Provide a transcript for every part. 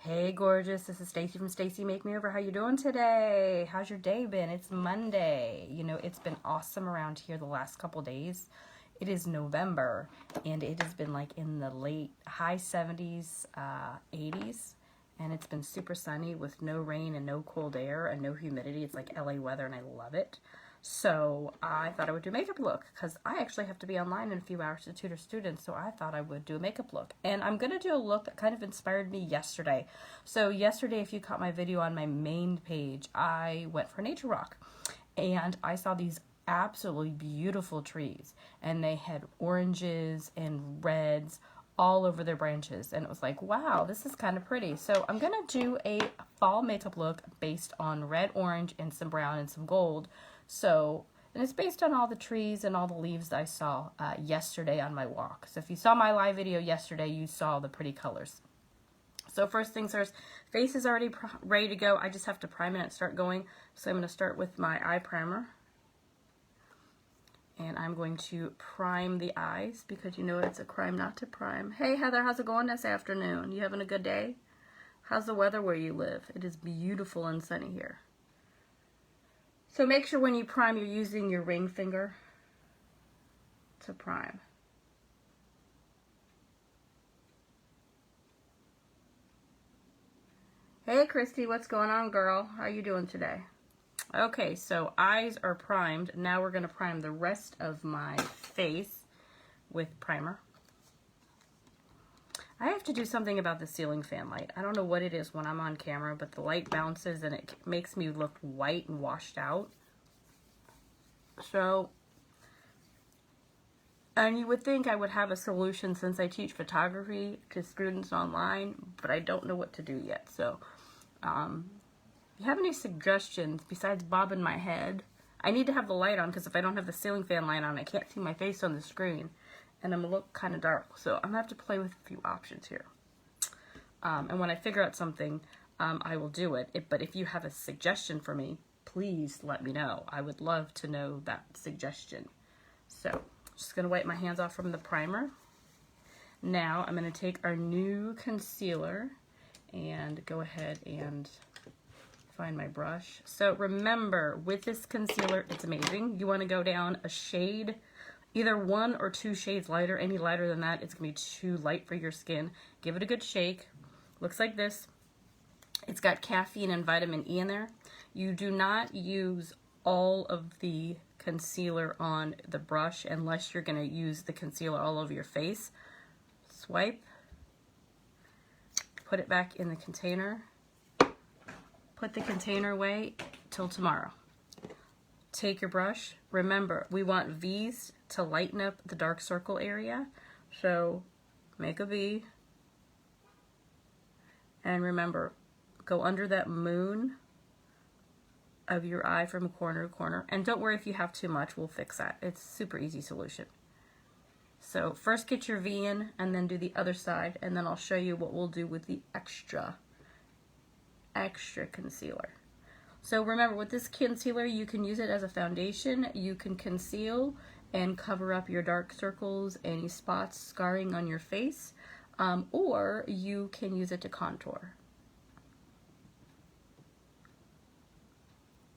Hey gorgeous, this is Stacy from Stacy Make Me Over. How you doing today? How's your day been? It's Monday. You know, it's been awesome around here the last couple days. It is November and it has been like in the high 70s, 80s, and it's been super sunny with no rain and no cold air and no humidity. It's like LA weather and I love it. So I thought I would do a makeup look because I actually have to be online in a few hours to tutor students. So I thought I would do a makeup look. And I'm going to do a look that kind of inspired me yesterday. So yesterday, if you caught my video on my main page, I went for nature walk. And I saw these absolutely beautiful trees. And they had oranges and reds all over their branches. And it was like, wow, this is kind of pretty. So I'm going to do a fall makeup look based on red, orange, and some brown and some gold. So, and it's based on all the trees and all the leaves that I saw yesterday on my walk. So if you saw my live video yesterday, you saw the pretty colors. So first things first, face is already ready to go. I just have to prime it and start going. So I'm going to start with my eye primer. And I'm going to prime the eyes because you know it's a crime not to prime. Hey Heather, how's it going this afternoon? You having a good day? How's the weather where you live? It is beautiful and sunny here. So make sure when you prime, you're using your ring finger to prime. Hey Christy, what's going on, girl? How you doing today? Okay, so eyes are primed. Now we're going to prime the rest of my face with primer. I have to do something about the ceiling fan light. I don't know what it is when I'm on camera, but the light bounces and it makes me look white and washed out. So, and you would think I would have a solution since I teach photography to students online, but I don't know what to do yet. So, if you have any suggestions besides bobbing my head, I need to have the light on because if I don't have the ceiling fan light on, I can't see my face on the screen. And I'm going to look kind of dark. So I'm going to have to play with a few options here. And when I figure out something, I will do it. But if you have a suggestion for me, please let me know. I would love to know that suggestion. So just going to wipe my hands off from the primer. Now I'm going to take our new concealer and go ahead and find my brush. So remember, with this concealer, it's amazing. You want to go down a shade, either 1 or 2 shades lighter. Any lighter than that, it's going to be too light for your skin. Give it a good shake. Looks like this. It's got caffeine and vitamin E in there. You do not use all of the concealer on the brush unless you're going to use the concealer all over your face. Swipe. Put it back in the container. Put the container away till tomorrow. Take your brush. Remember, we want V's to lighten up the dark circle area. So make a V. And remember, go under that moon of your eye from corner to corner. And don't worry if you have too much, we'll fix that. It's a super easy solution. So first get your V in and then do the other side. And then I'll show you what we'll do with the extra concealer. So remember, with this concealer, you can use it as a foundation. You can conceal and cover up your dark circles, any spots, scarring on your face, or you can use it to contour.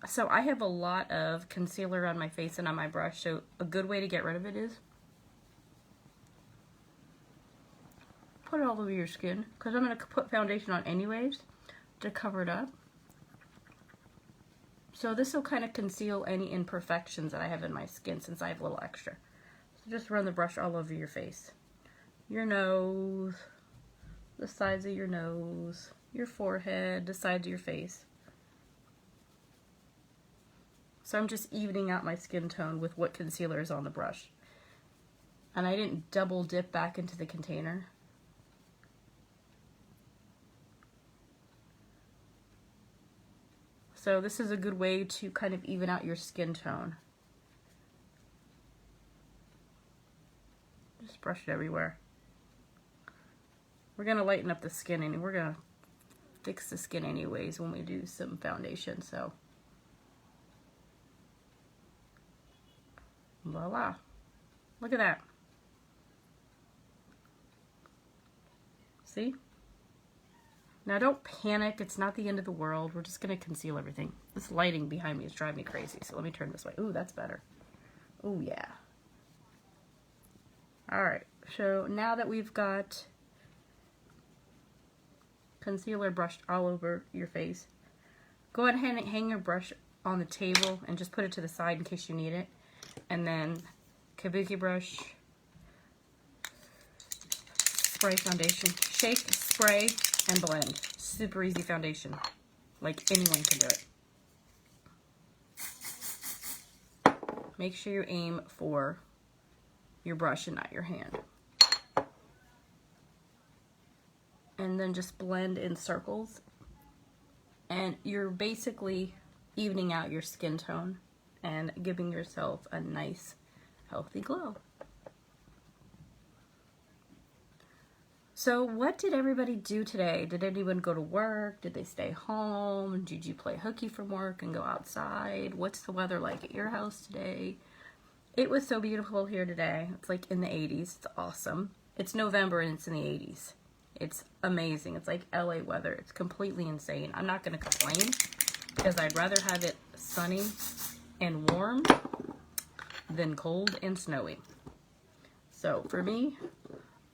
So I have a lot of concealer on my face and on my brush, so a good way to get rid of it is put it all over your skin, because I'm going to put foundation on anyways to cover it up. So this will kind of conceal any imperfections that I have in my skin since I have a little extra. So just run the brush all over your face. Your nose, the sides of your nose, your forehead, the sides of your face. So I'm just evening out my skin tone with what concealer is on the brush. And I didn't double dip back into the container. So this is a good way to kind of even out your skin tone. Just brush it everywhere. We're going to lighten up the skin and we're going to fix the skin anyways when we do some foundation. So voila. Look at that. See? Now don't panic, it's not the end of the world. We're just gonna conceal everything. This lighting behind me is driving me crazy, so let me turn this way. Ooh, that's better. Ooh, yeah. Alright, so now that we've got concealer brushed all over your face, go ahead and hang your brush on the table and just put it to the side in case you need it. And then kabuki brush, spray foundation, shake, spray, and blend. Super easy foundation. Like anyone can do it. Make sure you aim for your brush and not your hand. And then just blend in circles. And you're basically evening out your skin tone and giving yourself a nice, healthy glow. So what did everybody do today? Did anyone go to work? Did they stay home? Did you play hooky from work and go outside? What's the weather like at your house today? It was so beautiful here today. It's like in the 80s. It's awesome. It's November and it's in the 80s. It's amazing. It's like LA weather. It's completely insane. I'm not going to complain because I'd rather have it sunny and warm than cold and snowy. So for me,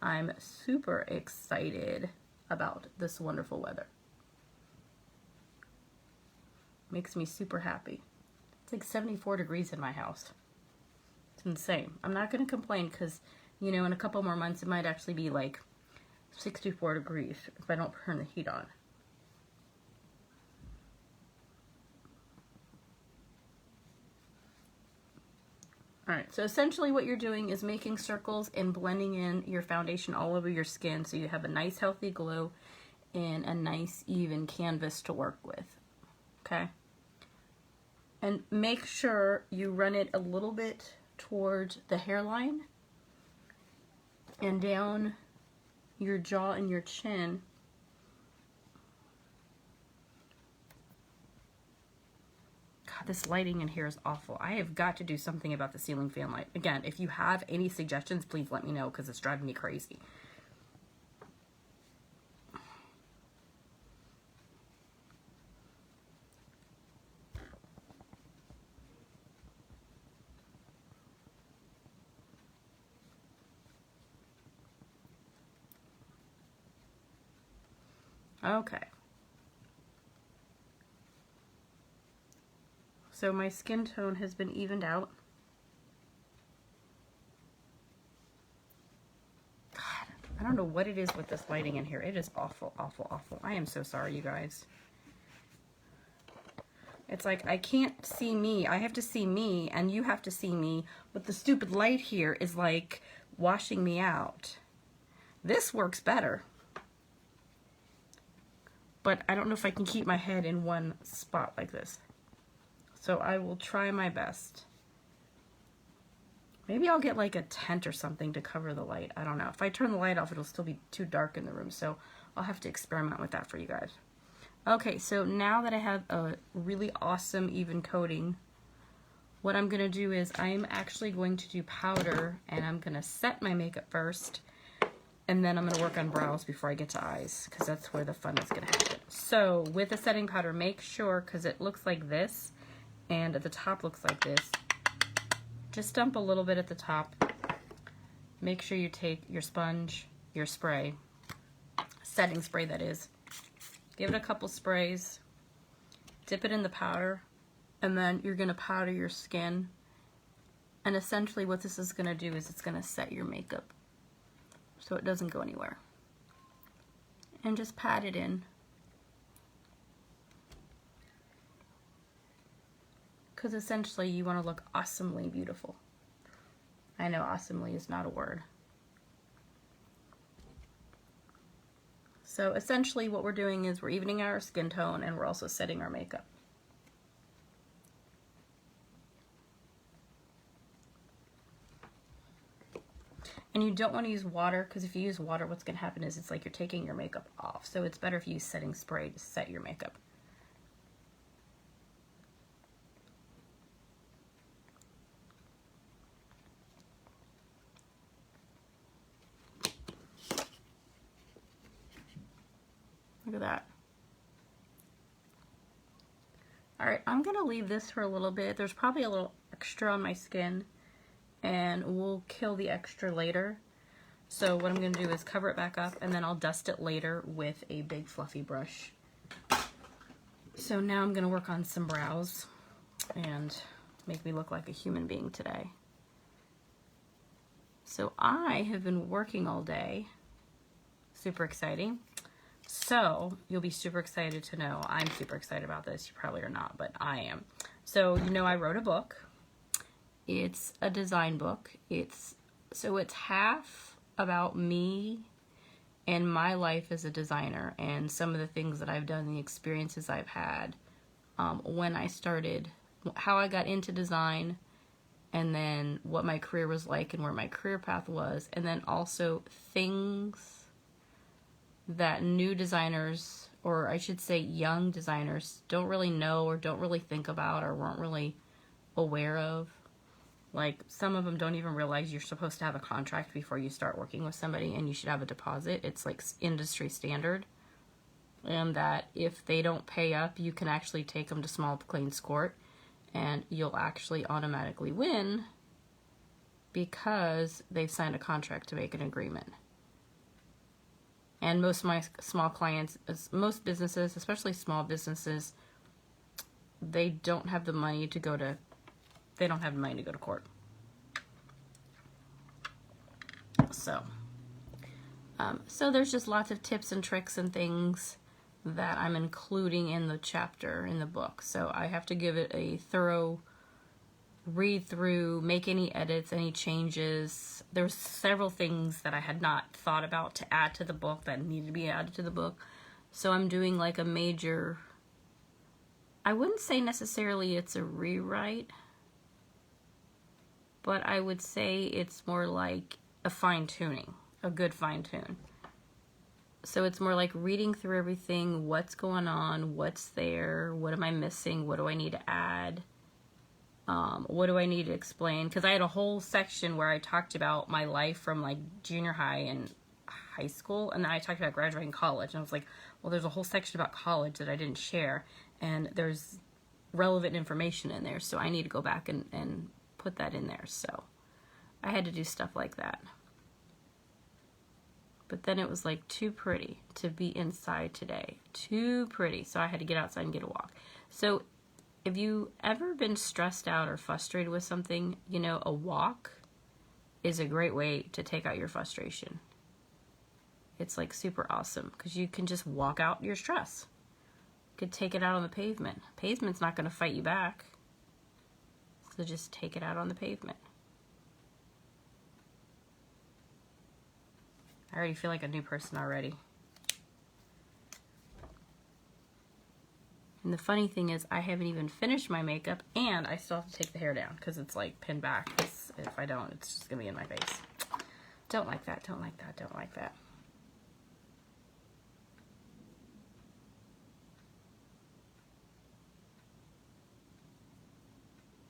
I'm super excited about this wonderful weather. Makes me super happy. It's like 74 degrees in my house. It's insane. I'm not going to complain because, you know, in a couple more months it might actually be like 64 degrees if I don't turn the heat on. Alright, so essentially what you're doing is making circles and blending in your foundation all over your skin so you have a nice healthy glow and a nice even canvas to work with. Okay? And make sure you run it a little bit towards the hairline and down your jaw and your chin. God, this lighting in here is awful. I have got to do something about the ceiling fan light. Again, if you have any suggestions, please let me know because it's driving me crazy. Okay. So my skin tone has been evened out. God, I don't know what it is with this lighting in here. It is awful, awful, awful. I am so sorry, you guys. It's like I can't see me. I have to see me, and you have to see me. But the stupid light here is like washing me out. This works better. But I don't know if I can keep my head in one spot like this. So I will try my best. Maybe I'll get like a tent or something to cover the light. I don't know. If I turn the light off, it'll still be too dark in the room. So I'll have to experiment with that for you guys. Okay, so now that I have a really awesome even coating, what I'm going to do is I'm actually going to do powder, and I'm going to set my makeup first. And then I'm going to work on brows before I get to eyes, because that's where the fun is going to happen. So with the setting powder, make sure, because it looks like this, and at the top looks like this, just dump a little bit at the top. Make sure you take your sponge, your spray, setting spray that is, give it a couple sprays, dip it in the powder, and then you're going to powder your skin. And essentially what this is going to do is it's going to set your makeup so it doesn't go anywhere. And just pat it in. Because essentially you want to look awesomely beautiful. I know awesomely is not a word. So essentially what we're doing is we're evening our skin tone and we're also setting our makeup. And you don't want to use water, because if you use water, what's going to happen is it's like you're taking your makeup off. So it's better if you use setting spray to set your makeup. Look at that. All right, I'm gonna leave this for a little bit. There's probably a little extra on my skin, and we'll kill the extra later. So what I'm gonna do is cover it back up, and then I'll dust it later with a big fluffy brush. So now I'm gonna work on some brows and make me look like a human being today. So I have been working all day. Super exciting. So you'll be super excited to know I'm super excited about this. You probably are not, but I am. So you know I wrote a book. It's a design book. It's half about me and my life as a designer and some of the things that I've done, the experiences I've had when I started, how I got into design, and then what my career was like and where my career path was, and then also things that new designers, or I should say young designers, don't really know or don't really think about or weren't really aware of. Like, some of them don't even realize you're supposed to have a contract before you start working with somebody, and you should have a deposit. It's like industry standard. And that if they don't pay up, you can actually take them to small claims court, and you'll actually automatically win because they've signed a contract to make an agreement. And most of my small clients, most businesses, especially small businesses, they don't have the money to go to court. So there's just lots of tips and tricks and things that I'm including in the chapter in the book. So I have to give it a thorough read through, make any edits, any changes. There's several things that I had not thought about to add to the book that needed to be added to the book. So I'm doing like a major, I wouldn't say necessarily it's a rewrite, but I would say it's more like a fine-tuning, a good fine-tune. So it's more like reading through everything, what's going on, what's there, what am I missing, what do I need to add, what do I need to explain? Because I had a whole section where I talked about my life from like junior high and high school, and then I talked about graduating college, and I was like, well, there's a whole section about college that I didn't share, and there's relevant information in there, so I need to go back and put that in there. So I had to do stuff like that. But then it was like too pretty to be inside today. Too pretty. So I had to get outside and get a walk. So if you ever been stressed out or frustrated with something, you know, a walk is a great way to take out your frustration. It's like super awesome because you can just walk out your stress. You could take it out on the pavement. Pavement's not going to fight you back. So just take it out on the pavement. I already feel like a new person already. And the funny thing is I haven't even finished my makeup and I still have to take the hair down because it's like pinned back. If I don't, it's just going to be in my face. Don't like that, don't like that, don't like that.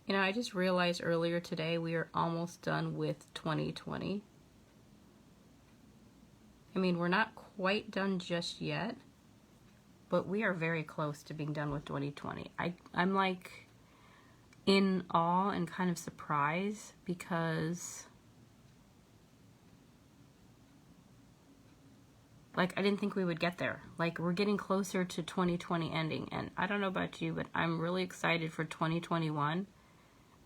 You know, I just realized earlier today we are almost done with 2020. I mean, we're not quite done just yet, but we are very close to being done with 2020. I'm like in awe and kind of surprised because like I didn't think we would get there. Like we're getting closer to 2020 ending, and I don't know about you, but I'm really excited for 2021.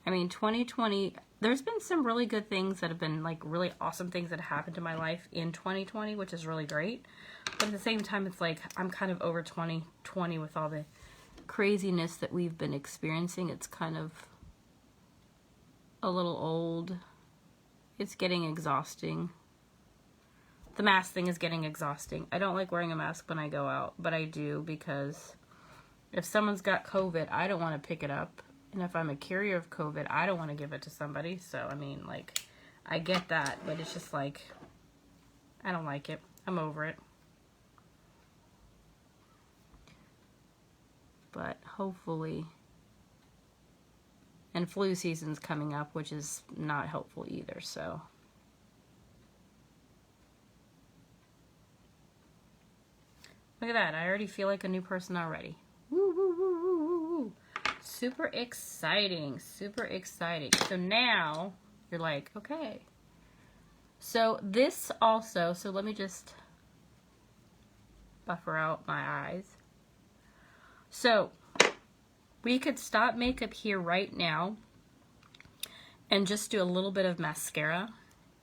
I mean, 2020, there's been some really good things that have been like really awesome things that happened to my life in 2020, which is really great. But at the same time, it's like I'm kind of over 2020 with all the craziness that we've been experiencing. It's kind of a little old. It's getting exhausting. The mask thing is getting exhausting. I don't like wearing a mask when I go out, but I do because if someone's got COVID, I don't want to pick it up. And if I'm a carrier of COVID, I don't want to give it to somebody. So, I mean, like, I get that, but it's just like, I don't like it. I'm over it. But hopefully, and flu season's coming up, which is not helpful either, so. Look at that. I already feel like a new person already. Woo, woo, woo, woo, woo, woo. Super exciting. Super exciting. So now you're like, okay. So this also, so let me just buffer out my eyes. So we could stop makeup here right now and just do a little bit of mascara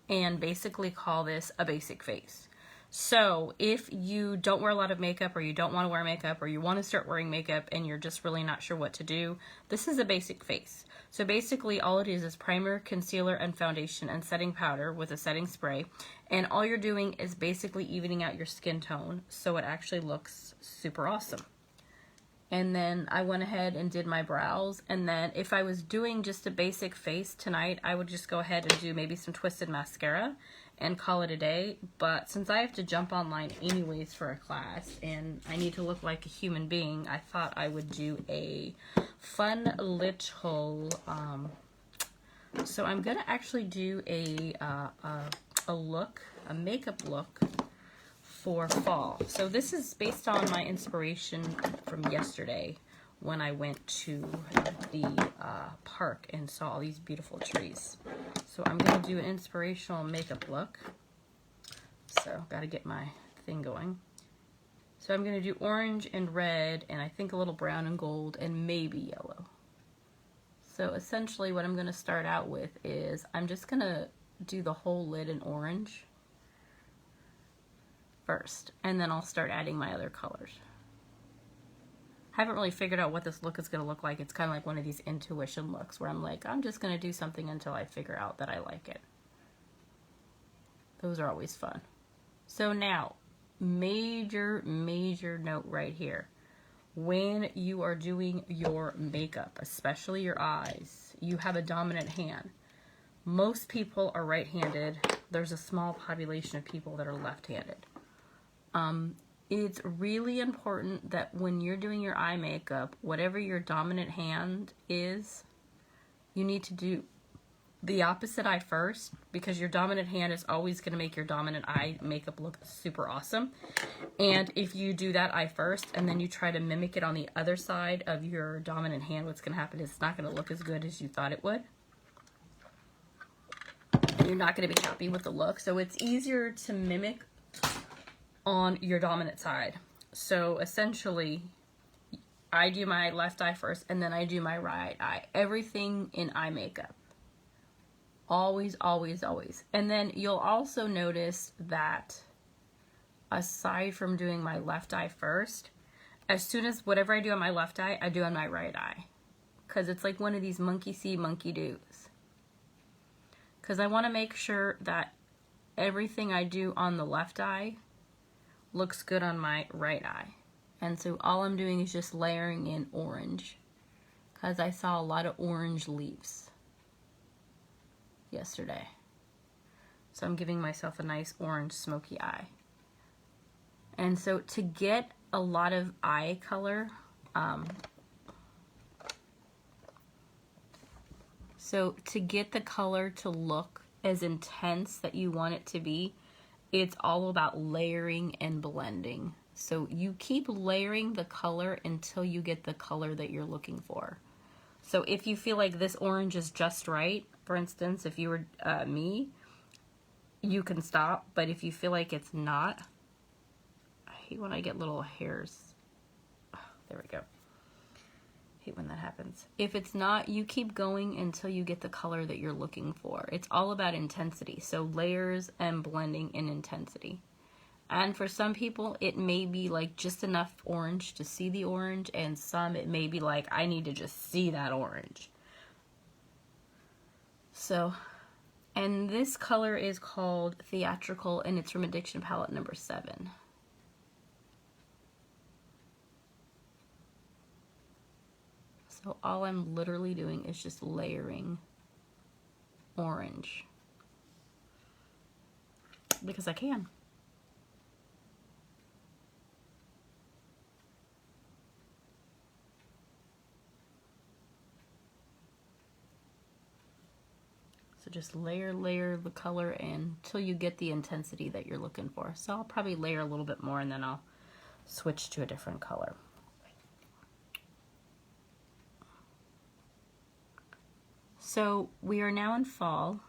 and basically call this a basic face. So if you don't wear a lot of makeup, or you don't want to wear makeup, or you want to start wearing makeup and you're just really not sure what to do, this is a basic face. So basically all it is primer, concealer, and foundation and setting powder with a setting spray. And all you're doing is basically evening out your skin tone so it actually looks super awesome. And then I went ahead and did my brows. And then if I was doing just a basic face tonight, I would just go ahead and do maybe some twisted mascara and call it a day. But since I have to jump online anyways for a class and I need to look like a human being, I thought I would do a fun little, so I'm gonna actually do a makeup look for fall. So this is based on my inspiration from yesterday when I went to the park and saw all these beautiful trees. So I'm going to do an inspirational makeup look. So got to get my thing going. So I'm going to do orange and red, and I think a little brown and gold, and maybe yellow. So essentially what I'm going to start out with is I'm just going to do the whole lid in orange first, and then I'll start adding my other colors. I haven't really figured out what this look is going to look like. It's kind of like one of these intuition looks where I'm like, I'm just going to do something until I figure out that I like it. Those are always fun. So now, major note right here. When you are doing your makeup, especially your eyes, you have a dominant hand. Most people are right-handed. There's a small population of people that are left-handed. It's really important that when you're doing your eye makeup, whatever your dominant hand is, you need to do the opposite eye first, because your dominant hand is always going to make your dominant eye makeup look super awesome. And if you do that eye first and then you try to mimic it on the other side of your dominant hand, what's going to happen is it's not going to look as good as you thought it would. And you're not going to be happy with the look. So it's easier to mimic on your dominant side. So essentially, I do my left eye first and then I do my right eye. Everything in eye makeup. Always, always, always. And then you'll also notice that aside from doing my left eye first, as soon as whatever I do on my left eye, I do on my right eye. Because it's like one of these monkey see, monkey do's. Because I want to make sure that everything I do on the left eye looks good on my right eye. And so all I'm doing is just layering in orange, because I saw a lot of orange leaves yesterday. So I'm giving myself a nice orange smoky eye. And so to get a lot of eye color, so to get the color to look as intense that you want it to be, it's all about layering and blending. So you keep layering the color until you get the color that you're looking for. So if you feel like this orange is just right, for instance, if you were me, you can stop. But if you feel like it's not, I hate when I get little hairs. Oh, there we go. Hate when that happens. If it's not, you keep going until you get the color that you're looking for. It's all about intensity. So layers and blending in intensity. And for some people, it may be like just enough orange to see the orange, and some it may be like, I need to just see that orange. So, and this color is called Theatrical, and it's from Addiction Palette number 7. So all I'm literally doing is just layering orange. Because I can. So just layer the color in until you get the intensity that you're looking for. So I'll probably layer a little bit more and then I'll switch to a different color. So we are now in fall,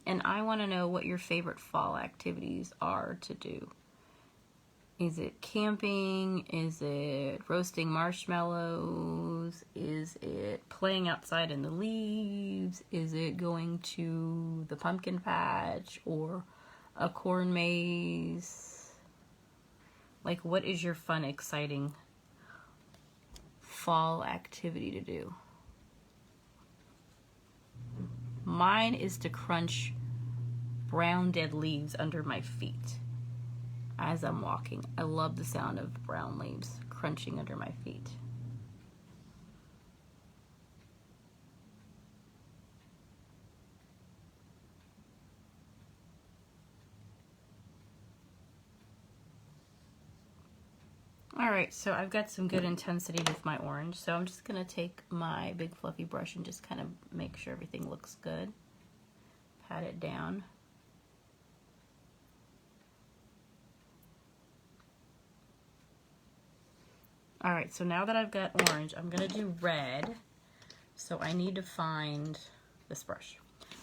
and I want to know what your favorite fall activities are to do. Is it camping? Is it roasting marshmallows? Is it playing outside in the leaves? Is it going to the pumpkin patch or a corn maze? Like, what is your fun, exciting fall activity to do? Mine is to crunch brown dead leaves under my feet as I'm walking. I love the sound of brown leaves crunching under my feet. All right, so I've got some good intensity with my orange, so I'm just gonna take my big fluffy brush and just kind of make sure everything looks good. Pat it down. All right, so now that I've got orange, I'm gonna do red. So I need to find this brush.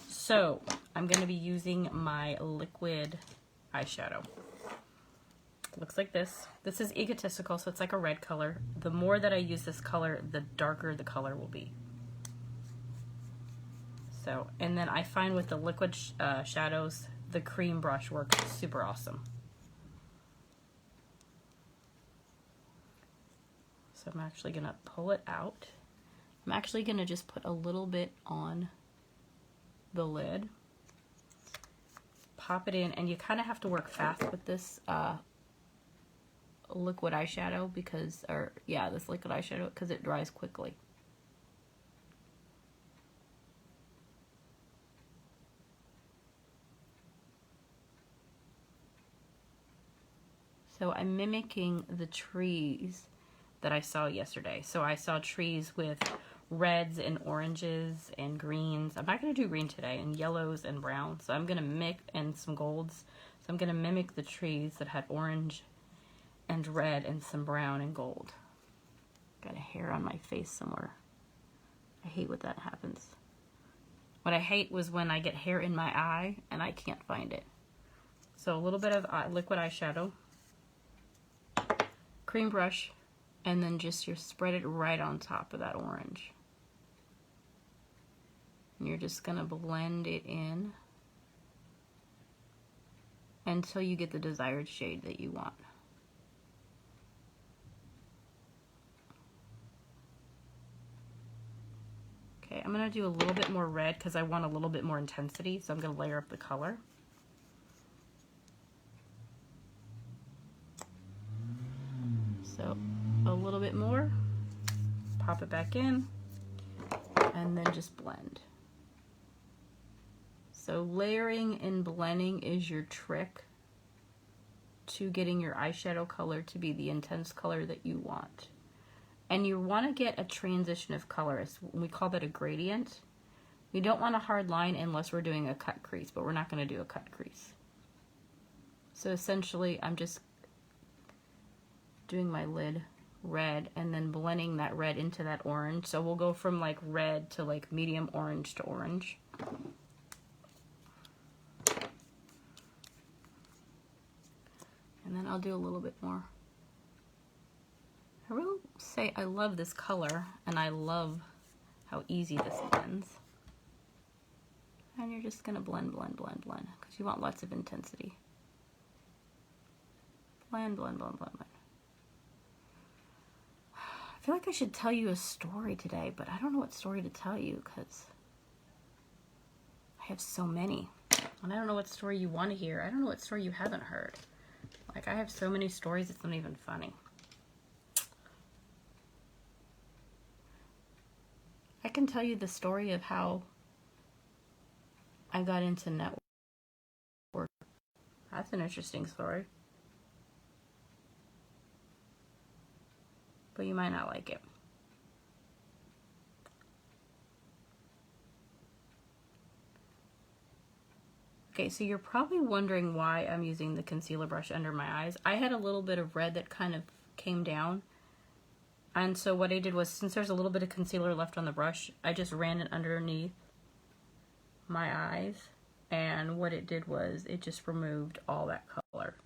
So I'm gonna be using my liquid eyeshadow. Looks like this. This is Egotistical, so it's like a red color. The more that I use this color, the darker the color will be. So, and then I find with the liquid shadows, the cream brush works super awesome. So I'm actually gonna pull it out. I'm actually gonna just put a little bit on the lid. Pop it in, and you kind of have to work fast with this liquid eyeshadow because, this liquid eyeshadow, because it dries quickly. So I'm mimicking the trees that I saw yesterday. So I saw trees with reds and oranges and greens. I'm not going to do green today, and yellows and browns. So I'm going to mix, and some golds. So I'm going to mimic the trees that had orange and red and some brown and gold. Got a hair on my face somewhere. I hate when that happens. What I hate was when I get hair in my eye and I can't find it. So a little bit of liquid eyeshadow, cream brush, and then just you spread it right on top of that orange. And you're just gonna blend it in until you get the desired shade that you want. Okay, I'm gonna do a little bit more red because I want a little bit more intensity, so I'm gonna layer up the color. So a little bit more, pop it back in, and then just blend. So layering and blending is your trick to getting your eyeshadow color to be the intense color that you want. And you want to get a transition of colors. We call that a gradient. We don't want a hard line unless we're doing a cut crease, but we're not going to do a cut crease. So essentially, I'm just doing my lid red and then blending that red into that orange. So we'll go from like red to like medium orange to orange. And then I'll do a little bit more. I will say I love this color, and I love how easy this blends. And you're just gonna blend, blend, blend, blend, because you want lots of intensity. Blend, blend, blend, blend, blend. I feel like I should tell you a story today, but I don't know what story to tell you because I have so many. And I don't know what story you want to hear. I don't know what story you haven't heard. Like, I have so many stories, it's not even funny. I can tell you the story of how I got into network. That's an interesting story. But you might not like it. Okay, so you're probably wondering why I'm using the concealer brush under my eyes. I had a little bit of red that kind of came down. And so what I did was, since there's a little bit of concealer left on the brush, I just ran it underneath my eyes. And what it did was, it just removed all that color.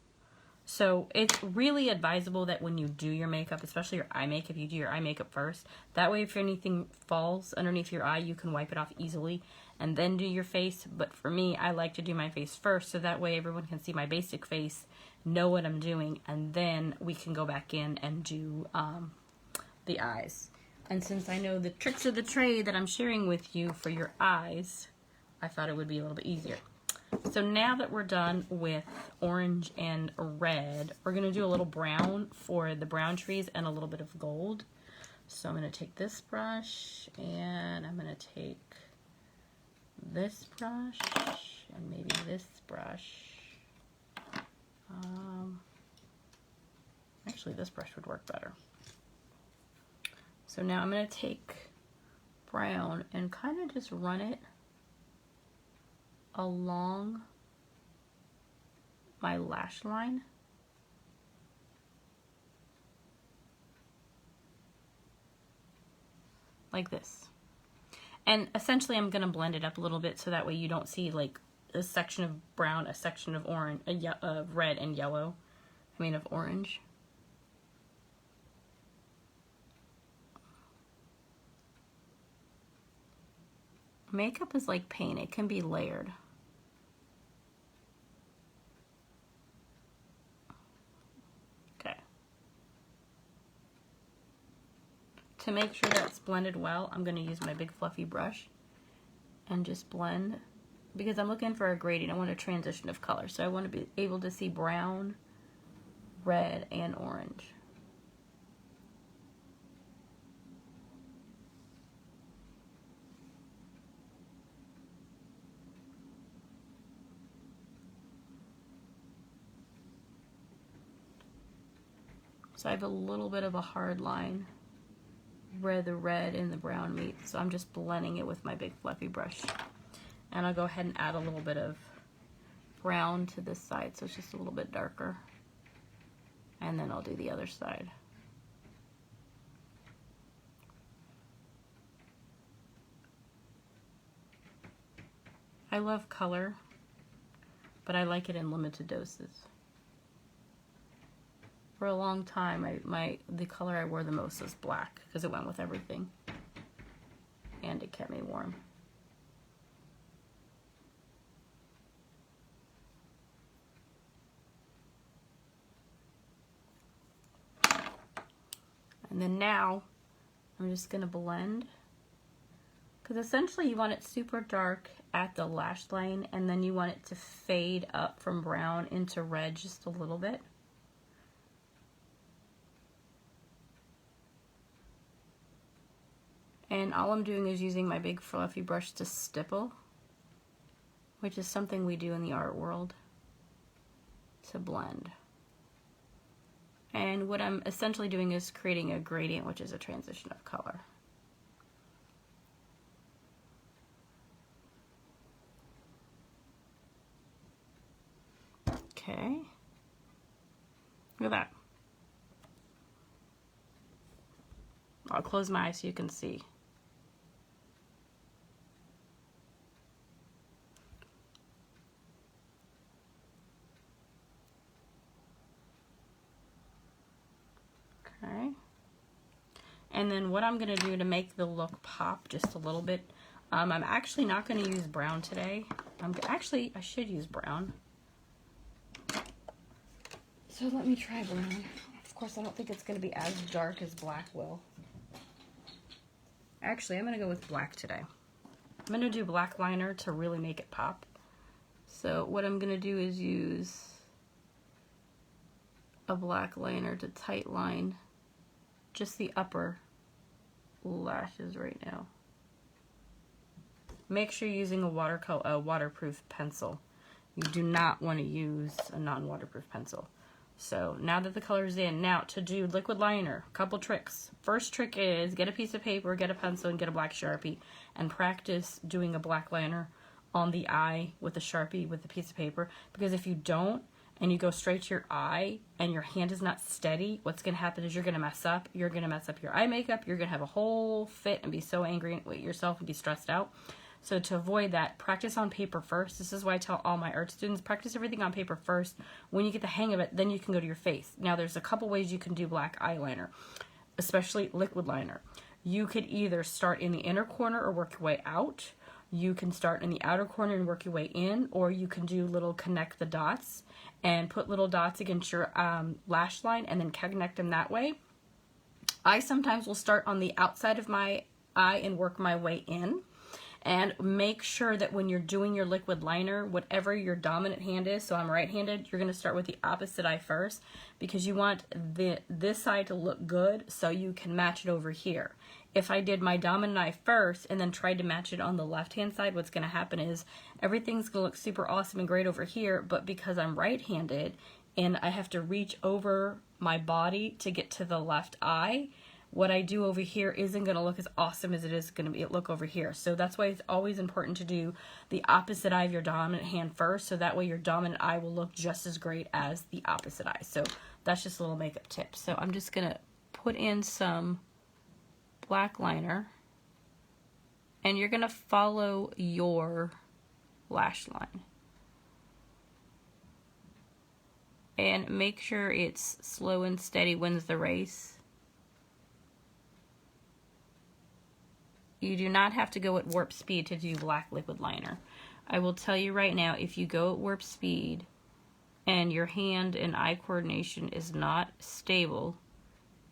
So it's really advisable that when you do your makeup, especially your eye makeup, you do your eye makeup first. That way, if anything falls underneath your eye, you can wipe it off easily and then do your face. But for me, I like to do my face first, so that way everyone can see my basic face, know what I'm doing, and then we can go back in and do the eyes. And since I know the tricks of the trade that I'm sharing with you for your eyes, I thought it would be a little bit easier. So now that we're done with orange and red, we're going to do a little brown for the brown trees and a little bit of gold. So I'm going to take this brush and I'm going to take this brush and maybe this brush. Actually, this brush would work better. So now I'm going to take brown and kind of just run it along my lash line. Like this. And essentially I'm going to blend it up a little bit so that way you don't see like a section of brown, a section of orange, of red and yellow. I mean of orange. Makeup is like paint. It can be layered. Okay. To make sure that's blended well, I'm going to use my big fluffy brush and just blend, because I'm looking for a gradient. I want a transition of color. So I want to be able to see brown, red, and orange. So I have a little bit of a hard line where the red and the brown meet. So I'm just blending it with my big fluffy brush. And I'll go ahead and add a little bit of brown to this side so it's just a little bit darker. And then I'll do the other side. I love color, but I like it in limited doses. For a long time, the color I wore the most was black because it went with everything. And it kept me warm. And then now, I'm just going to blend. Because essentially you want it super dark at the lash line, and then you want it to fade up from brown into red just a little bit. And all I'm doing is using my big fluffy brush to stipple, which is something we do in the art world, to blend. And what I'm essentially doing is creating a gradient, which is a transition of color. Okay. Look at that. I'll close my eyes so you can see. Okay. And then what I'm going to do to make the look pop just a little bit, I'm actually not going to use brown today. I should use brown. So let me try brown. Of course, I don't think it's going to be as dark as black will. Actually, I'm going to go with black today. I'm going to do black liner to really make it pop. So what I'm going to do is use a black liner to tight line just the upper lashes right now. Make sure you're using a waterproof pencil. You do not want to use a non-waterproof pencil. So now that the color's in, now to do liquid liner, a couple tricks. First trick is get a piece of paper, get a pencil, and get a black Sharpie, and practice doing a black liner on the eye with a Sharpie, with a piece of paper, because if you don't, and you go straight to your eye and your hand is not steady, what's going to happen is you're going to mess up. You're going to mess up your eye makeup. You're going to have a whole fit and be so angry at yourself and be stressed out. So to avoid that, practice on paper first. This is why I tell all my art students, practice everything on paper first. When you get the hang of it, then you can go to your face. Now there's a couple ways you can do black eyeliner, especially liquid liner. You could either start in the inner corner or work your way out. You can start in the outer corner and work your way in, or you can do little connect the dots and put little dots against your lash line and then connect them that way. I sometimes will start on the outside of my eye and work my way in. And make sure that when you're doing your liquid liner, whatever your dominant hand is, so I'm right-handed, you're going to start with the opposite eye first, because you want this side to look good so you can match it over here. If I did my dominant eye first and then tried to match it on the left-hand side, what's going to happen is everything's going to look super awesome and great over here, but because I'm right-handed and I have to reach over my body to get to the left eye, what I do over here isn't going to look as awesome as it is going to look over here. So that's why it's always important to do the opposite eye of your dominant hand first, so that way your dominant eye will look just as great as the opposite eye. So that's just a little makeup tip. So I'm just going to put in some black liner, and you're going to follow your lash line. And make sure it's slow and steady wins the race. You do not have to go at warp speed to do black liquid liner. I will tell you right now, if you go at warp speed and your hand and eye coordination is not stable,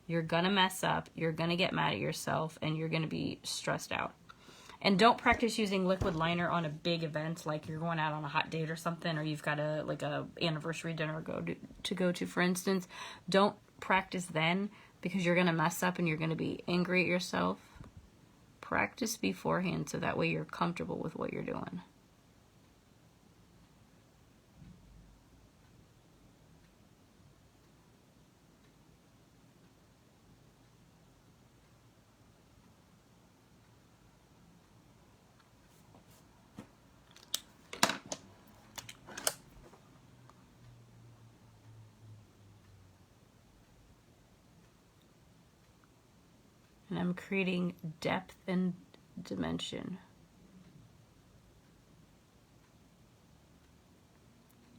you're gonna mess up, you're gonna get mad at yourself, and you're gonna be stressed out. And don't practice using liquid liner on a big event, like you're going out on a hot date or something, or you've got a anniversary dinner to go to, for instance. Don't practice then, because you're gonna mess up and you're gonna be angry at yourself. Practice beforehand so that way you're comfortable with what you're doing. And I'm creating depth and dimension.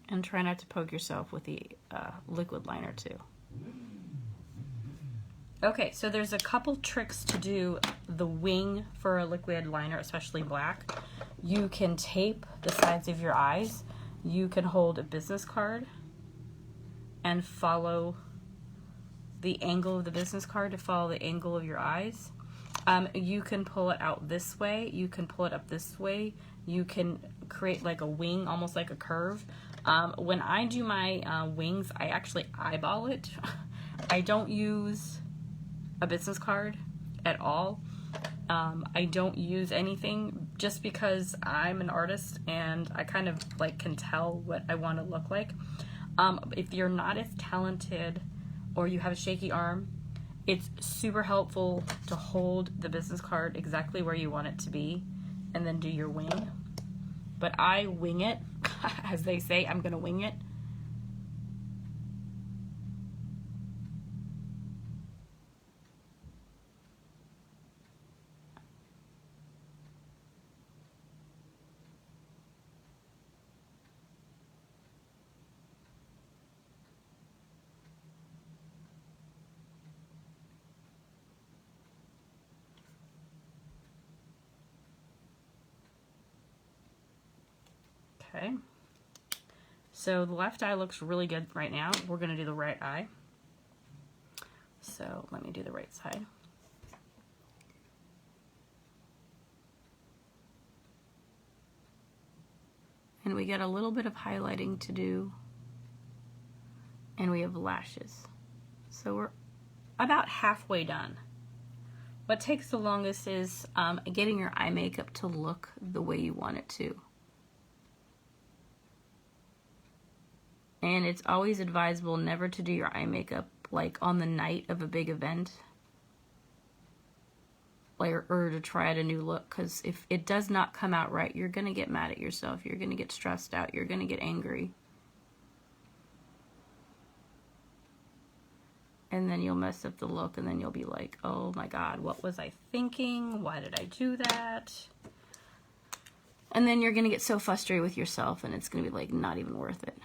And try not to poke yourself with the liquid liner too. Okay, so there's a couple tricks to do the wing for a liquid liner, especially black. You can tape the sides of your eyes. You can hold a business card and follow the angle of the business card to follow the angle of your eyes. You can pull it out this way. You can pull it up this way. You can create like a wing, almost like a curve. When I do my wings, I actually eyeball it. I don't use a business card at all. I don't use anything just because I'm an artist and I kind of like can tell what I want to look like. If you're not as talented or you have a shaky arm, it's super helpful to hold the business card exactly where you want it to be and then do your wing. But I wing it, as they say, I'm gonna wing it. Okay, so the left eye looks really good right now. We're going to do the right eye. So let me do the right side. And we got a little bit of highlighting to do. And we have lashes. So we're about halfway done. What takes the longest is getting your eye makeup to look the way you want it to. And it's always advisable never to do your eye makeup like on the night of a big event. play or to try out a new look, because if it does not come out right, you're going to get mad at yourself. You're going to get stressed out. You're going to get angry. And then you'll mess up the look, and then you'll be like, oh my God, what was I thinking? Why did I do that? And then you're going to get so frustrated with yourself, and it's going to be like not even worth it.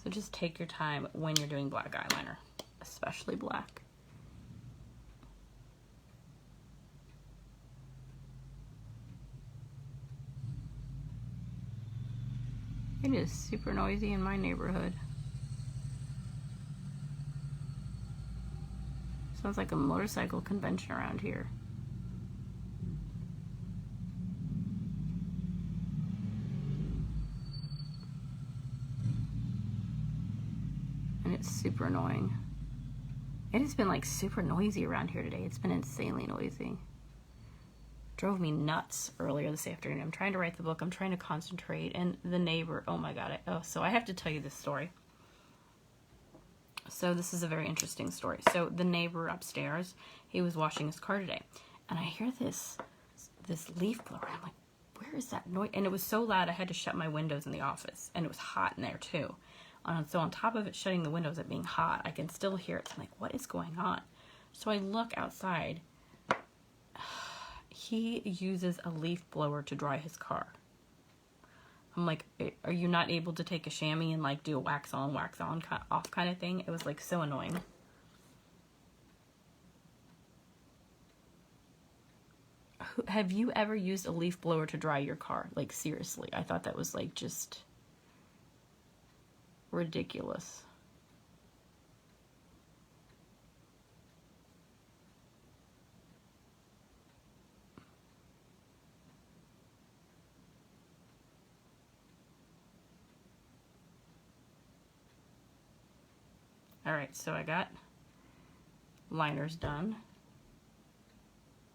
So just take your time when you're doing black eyeliner, especially black. It is super noisy in my neighborhood. Sounds like a motorcycle convention around here. And it's super annoying. It has been like super noisy around here today. It's been insanely noisy. Drove me nuts earlier this afternoon. I'm trying to write the book. I'm trying to concentrate. And the neighbor, oh my God. So I have to tell you this story. So this is a very interesting story. So the neighbor upstairs, he was washing his car today. And I hear this leaf blower. I'm like, where is that noise? And it was so loud I had to shut my windows in the office. And it was hot in there too. So on top of it shutting the windows, it being hot, I can still hear it. I'm like, what is going on? So I look outside. He uses a leaf blower to dry his car. I'm like, are you not able to take a chamois and like do a wax on, off kind of thing? It was like so annoying. Have you ever used a leaf blower to dry your car? Like seriously, I thought that was like just ridiculous. All right, so I got liners done.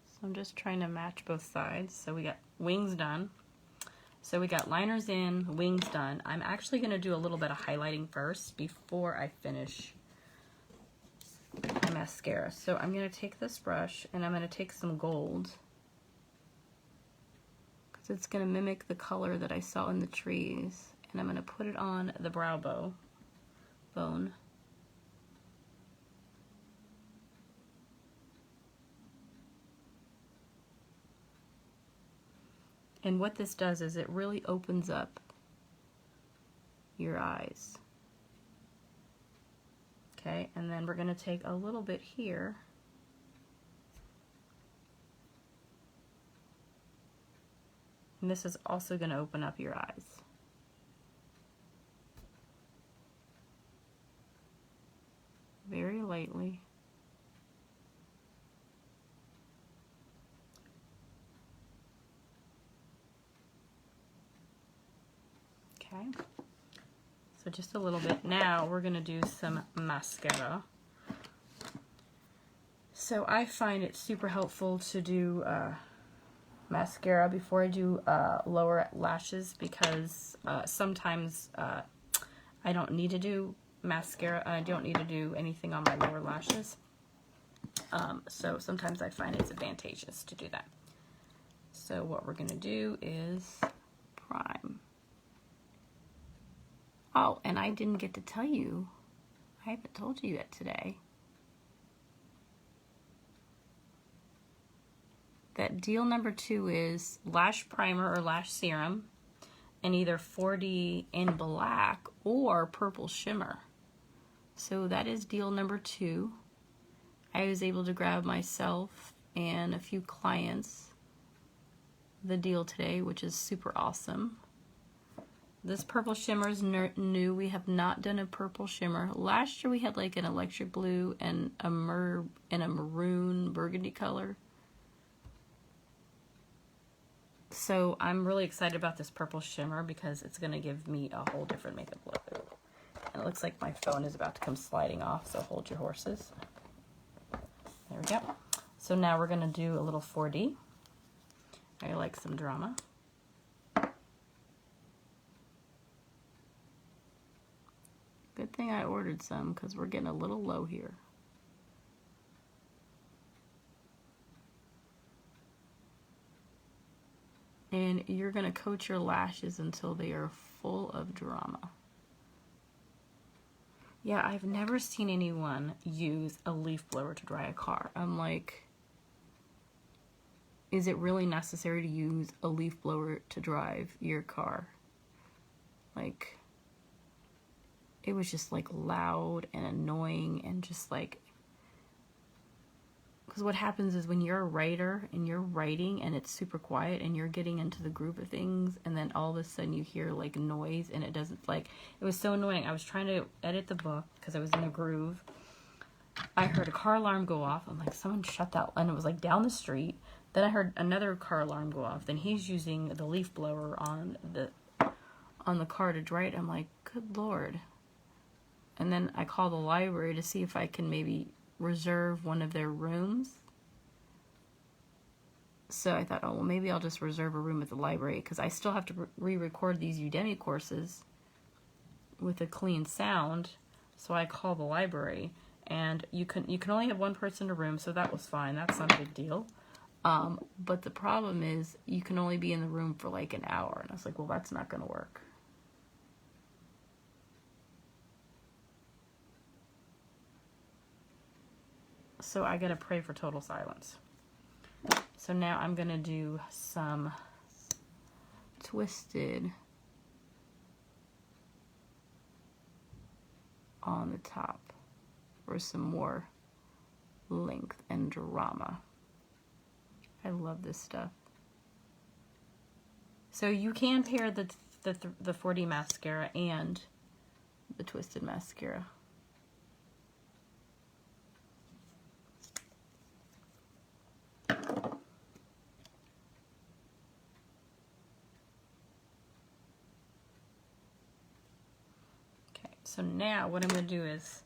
So I'm just trying to match both sides. So we got wings done. So we got liners in, wings done. I'm actually going to do a little bit of highlighting first before I finish my mascara. So I'm going to take this brush and I'm going to take some gold, because it's going to mimic the color that I saw in the trees. And I'm going to put it on the brow bone. And what this does is it really opens up your eyes. Okay, and then we're going to take a little bit here. And this is also going to open up your eyes. Very lightly. Okay, so just a little bit. Now we're going to do some mascara. So I find it super helpful to do mascara before I do lower lashes, because sometimes I don't need to do mascara. I don't need to do anything on my lower lashes. So sometimes I find it's advantageous to do that. So what we're going to do is prime. Oh, and I didn't get to tell you, I haven't told you yet today, that deal number 2 is lash primer or lash serum in either 4D in black or purple shimmer. So that is deal number 2. I was able to grab myself and a few clients the deal today, which is super awesome. This purple shimmer is new. We have not done a purple shimmer. Last year we had like an electric blue and a maroon burgundy color. So I'm really excited about this purple shimmer because it's going to give me a whole different makeup look. And it looks like my phone is about to come sliding off, so hold your horses. There we go. So now we're going to do a little 4D. I like some drama. Good thing I ordered some because we're getting a little low here. And you're going to coat your lashes until they are full of drama. Yeah, I've never seen anyone use a leaf blower to dry a car. I'm like, is it really necessary to use a leaf blower to drive your car? Like, it was just like loud and annoying and just like, because what happens is when you're a writer and you're writing and it's super quiet and you're getting into the groove of things, and then all of a sudden you hear like noise and it doesn't, like, it was so annoying. I was trying to edit the book because I was in a groove. I heard a car alarm go off. I'm like, someone shut that, and it was like down the street. Then I heard another car alarm go off. Then he's using the leaf blower on the car to dry it. I'm like, good Lord. And then I call the library to see if I can maybe reserve one of their rooms. So I thought, oh, well, maybe I'll just reserve a room at the library because I still have to re-record these Udemy courses with a clean sound. So I call the library, and you can only have one person in a room, so that was fine. That's not a big deal. But the problem is you can only be in the room for like an hour, and I was like, well, that's not going to work. So I gotta pray for total silence. So now I'm gonna do some twisted on the top for some more length and drama. I love this stuff. So you can pair the 4D mascara and the twisted mascara. So now what I'm going to do is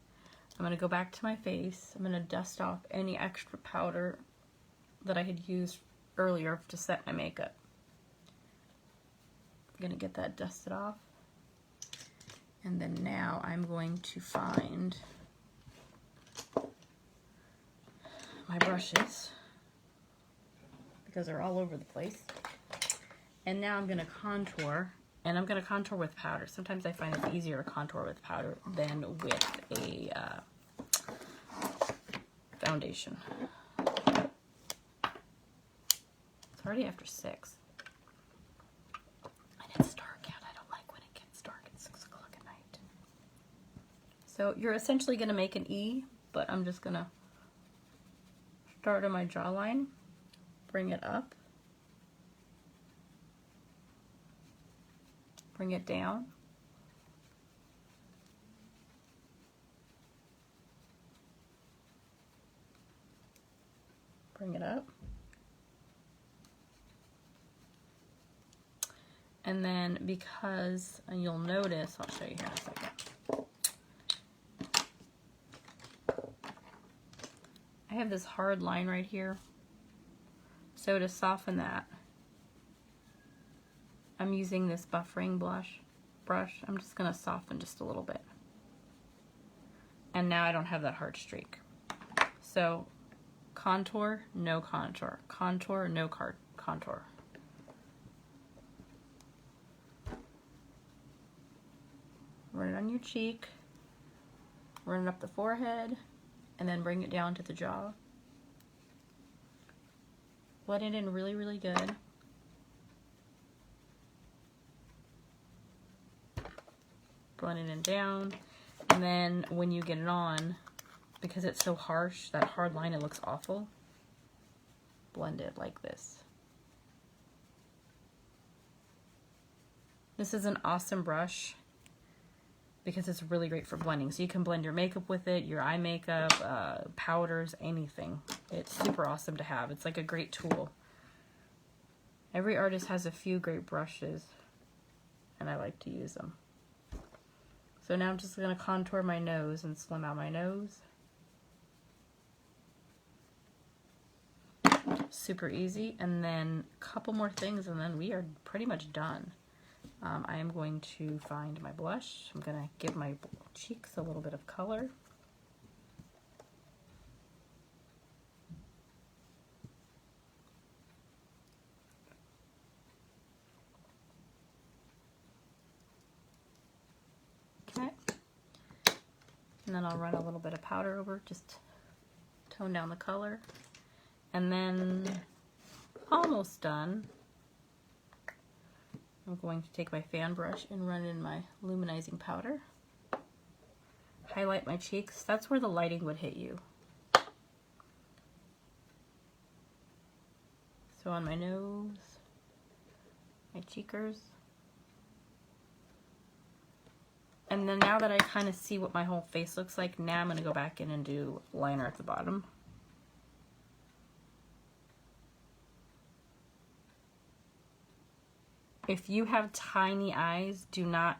I'm going to go back to my face. I'm going to dust off any extra powder that I had used earlier to set my makeup. I'm going to get that dusted off. And then now I'm going to find my brushes because they're all over the place. And now I'm going to contour. And I'm going to contour with powder. Sometimes I find it's easier to contour with powder than with a foundation. It's already after 6. And it's dark out. I don't like when it gets dark at 6 o'clock at night. So you're essentially going to make an E, but I'm just going to start on my jawline, bring it up, bring it down, bring it up, and then because, and you'll notice, I'll show you here in a second, I have this hard line right here, so to soften that, I'm using this buffering brush. I'm just going to soften just a little bit. And now I don't have that hard streak. So contour, no contour. Contour, no contour. Run it on your cheek. Run it up the forehead. And then bring it down to the jaw. Blend it in really, really good. Blend it in down, and then when you get it on, because it's so harsh, that hard line, it looks awful, blend it like this. This is an awesome brush because it's really great for blending. So you can blend your makeup with it, your eye makeup, powders, anything. It's super awesome to have. It's like a great tool. Every artist has a few great brushes, and I like to use them. So now I'm just going to contour my nose and slim out my nose. Super easy. And then a couple more things and then we are pretty much done. I am going to find my blush. I'm going to give my cheeks a little bit of color. Okay. And then I'll run a little bit of powder over, just tone down the color. And then, almost done, I'm going to take my fan brush and run in my luminizing powder. Highlight my cheeks. That's where the lighting would hit you. So on my nose, my cheekers. And then now that I kind of see what my whole face looks like, now I'm going to go back in and do liner at the bottom. If you have tiny eyes, do not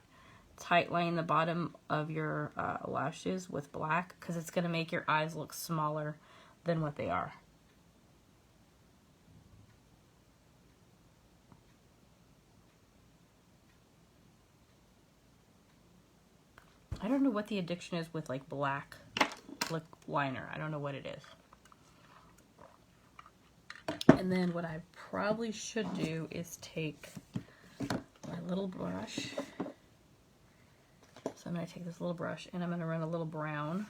tight line the bottom of your lashes with black, because it's going to make your eyes look smaller than what they are. I don't know what the addiction is with like black lip liner. I don't know what it is. And then what I probably should do is take my little brush. So I'm going to take this little brush and I'm going to run a little brown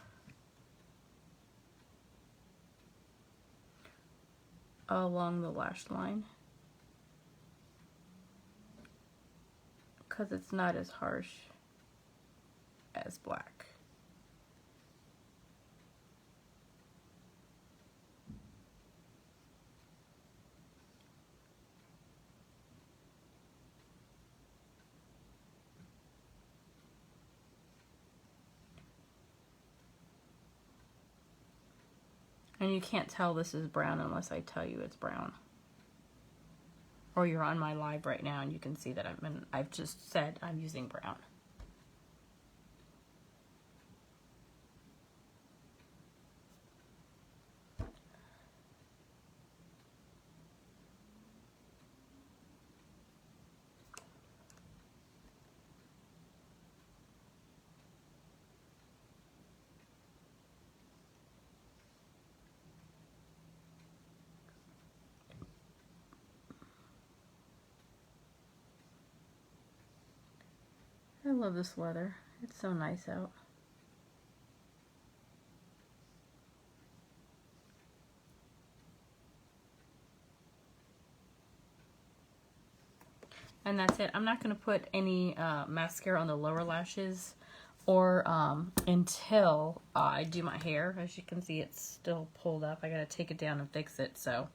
along the lash line, because it's not as harsh as black. And you can't tell this is brown unless I tell you it's brown. Or you're on my live right now and you can see that I've just said I'm using brown. I love this leather. It's so nice out. And that's it. I'm not going to put any mascara on the lower lashes or until I do my hair. As you can see, it's still pulled up. I got to take it down and fix it. So,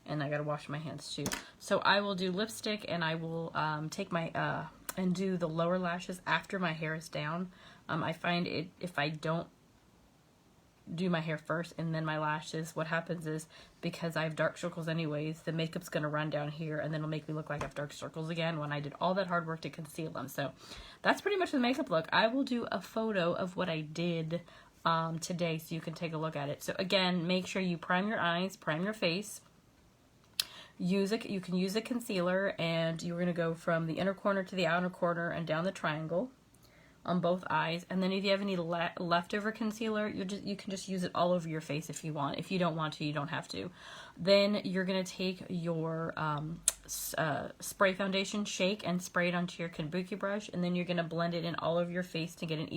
and I got to wash my hands too. So I will do lipstick and I will take my and do the lower lashes after my hair is down. I find it, if I don't do my hair first and then my lashes, what happens is, because I have dark circles anyways, the makeup's going to run down here and then it'll make me look like I have dark circles again when I did all that hard work to conceal them. So that's pretty much the makeup look. I will do a photo of what I did today so you can take a look at it. So again, make sure you prime your eyes, prime your face. You can use a concealer, and you're going to go from the inner corner to the outer corner and down the triangle on both eyes. And then if you have any leftover concealer, you can just use it all over your face if you want. If you don't want to, you don't have to. Then you're going to take your spray foundation, shake and spray it onto your kabuki brush, and then you're going to blend it in all over your face to get an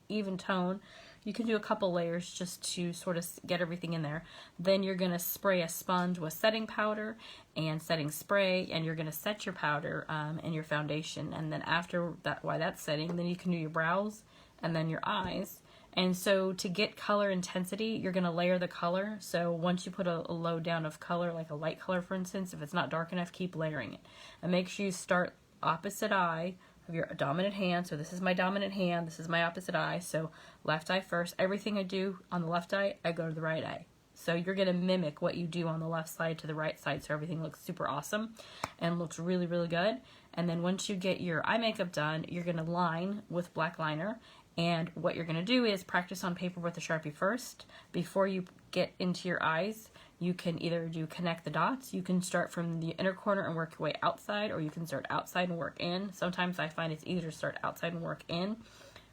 even tone. You can do a couple layers just to sort of get everything in there. Then you're going to spray a sponge with setting powder and setting spray, and you're going to set your powder and your foundation. And then after that, while that's setting, then you can do your brows and then your eyes. And so to get color intensity, you're going to layer the color. So once you put a low down of color, like a light color for instance, if it's not dark enough, keep layering it. And make sure you start opposite eye of your dominant hand. So this is my dominant hand, this is my opposite eye. So left eye first. Everything I do on the left eye, I go to the right eye. So you're going to mimic what you do on the left side to the right side, so everything looks super awesome and looks really, really good. And then once you get your eye makeup done, you're going to line with black liner, And what you're going to do is practice on paper with a Sharpie first. Before you get into your eyes, you can either do connect the dots. You can start from the inner corner and work your way outside, or you can start outside and work in. Sometimes I find it's easier to start outside and work in.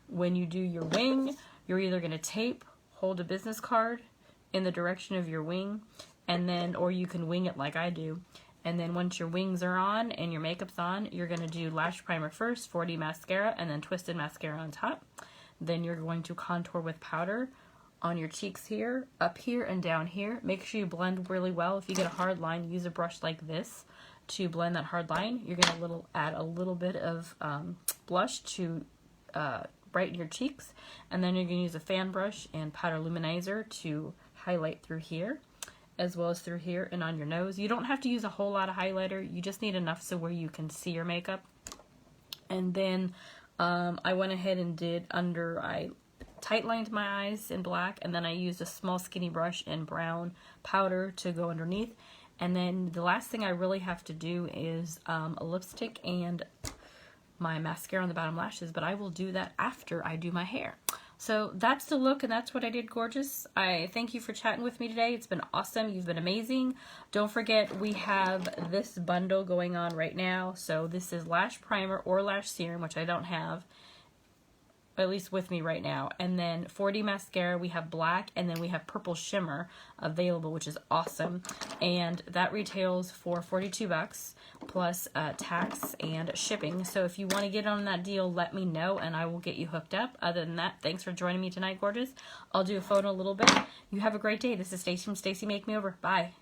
When you do your wing, you're either going to tape, hold a business card in the direction of your wing, and then, or you can wing it like I do. And then once your wings are on and your makeup's on, you're going to do lash primer first, 4D mascara, and then twisted mascara on top. Then you're going to contour with powder on your cheeks here, up here, and down here. Make sure you blend really well. If you get a hard line, use a brush like this to blend that hard line. You're going to add a little bit of blush to brighten your cheeks. And then you're going to use a fan brush and powder luminizer to highlight through here, as well as through here and on your nose. You don't have to use a whole lot of highlighter. You just need enough so where you can see your makeup. And then I went ahead and did I tight lined my eyes in black, and then I used a small skinny brush in brown powder to go underneath. And then the last thing I really have to do is a lipstick and my mascara on the bottom lashes, but I will do that after I do my hair. So that's the look, and that's what I did, gorgeous. I thank you for chatting with me today. It's been awesome. You've been amazing. Don't forget, we have this bundle going on right now. So this is lash primer or lash serum, which I don't have, at least with me right now. And then 4D mascara, we have black, and then we have purple shimmer available, which is awesome. And that retails for $42 plus tax and shipping. So if you want to get on that deal, let me know and I will get you hooked up. Other than that, thanks for joining me tonight, gorgeous. I'll do a photo in a little bit. You have a great day. This is Stacy from Stacy Make Me Over. Bye.